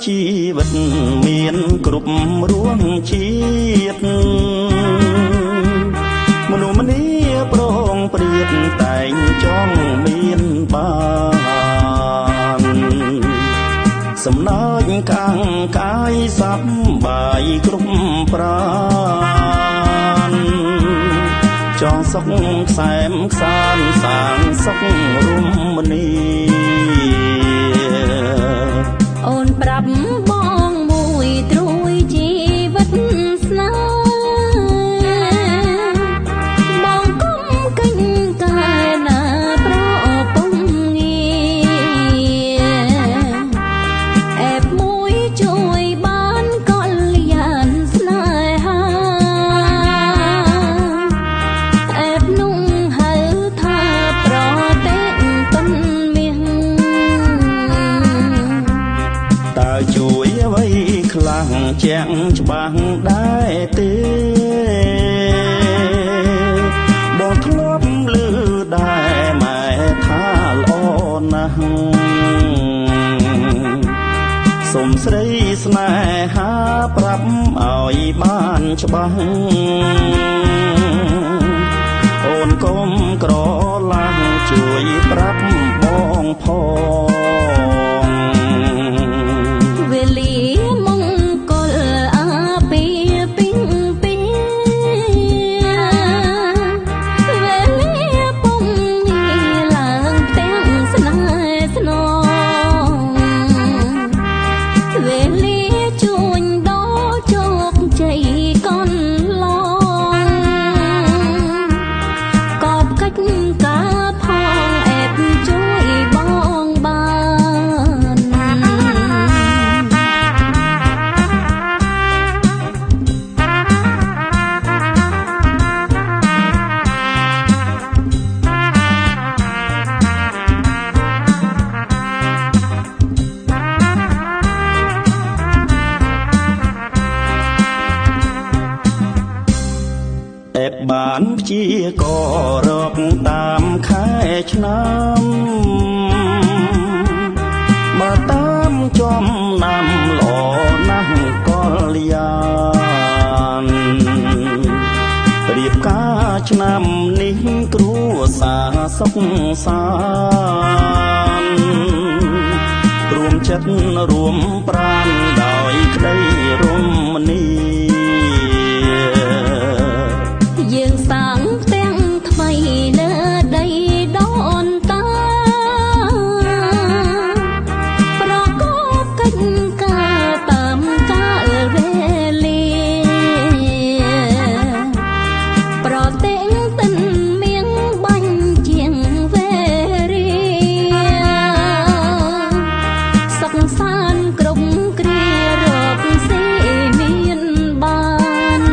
ជីវិតមានគ្រប់រួងជាតិមនុស្សម្នាប្រងព្រៀតតែងចង់មានបានសំណើចខាងកាយសប្បាយគ្រប់ប្រាណចង់សុខខ្សែមខ្សានសាងសុខរមនីអូនប្រាប់បងមួយត្រួយជីវិតស្នេហ៍បងគុំកិញកាយណាប្រពំងារអែបមួយជួយបានកល្យានស្នេហាអែបនោះហៅថាប្រទេទុនមាសតើជួយអ្វីខ្លាំងជាក់ច្បាស់ដែរទេបងធ្លាប់ឮដែរម៉ែថាល្អណាស់សុំស្រីស្នេហាប្រាប់ឲ្យបានច្បាស់អូនកុំក្រឡាស់ជួយប្រាប់បងផងវេលាមង្គលអាពាហ៍ពិពាហ៍វេលាពុំងារឡើងទាំងស្នេហ៍ស្នងវេលាជួញដល់ជោគជ័យកន្លងកបកិច្ចការផងអែបជួយបងបានអេបបានព្យាកររកតាមខែឆ្នាំបើតាមចំណាំល្អណាស់កល្យានរៀបការឆ្នាំនេះគ្រួសារសុខសាន្តរួមចិត្តរួមប្រាណដោយក្តីរមនីយើងសាងផ្ទាំងថ្មីលើដីដូនតាប្រកបកិច្ចការតាមកាលវេលាប្រទេទិនមៀងបាញ់ជាងវេរាសុខសាន្តគ្រប់គ្រារកស៊ីមានបាន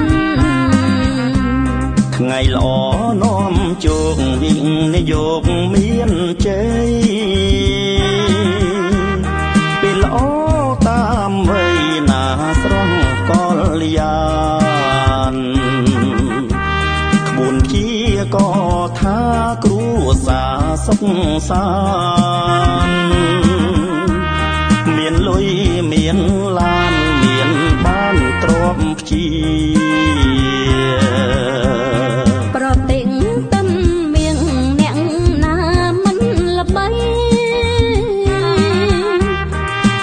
ថ្ងៃល្អនាំជោគវិនិយោគមានជ័យពេលល្អតាមវ័យណាស្រស់កល្យានក្បួនព្យាក៏ថាគ្រួសារសុខសាន្តមានលុយមានឡានមានបានទ្រព្យព្យាប្រតិងតិនមៀងអ្នកណាមិនល្បី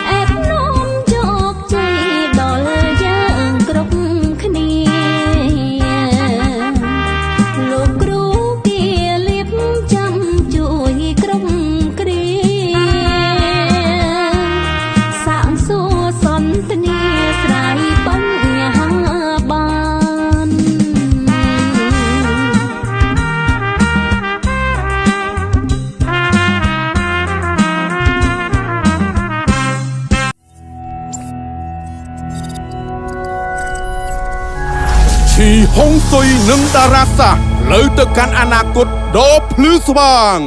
អែបនាំជោគជ័យដល់យើងគ្រប់គ្នាលោកគ្រូគាលៀបចាំជួយគ្រប់គ្រាសាងសួរសន្ទនាស្រាយបញ្ហាបានឈីហុងស៊ុយនិងតារាសាលើទៅកាន់អនាគតដ៏ភ្លឺស្វាង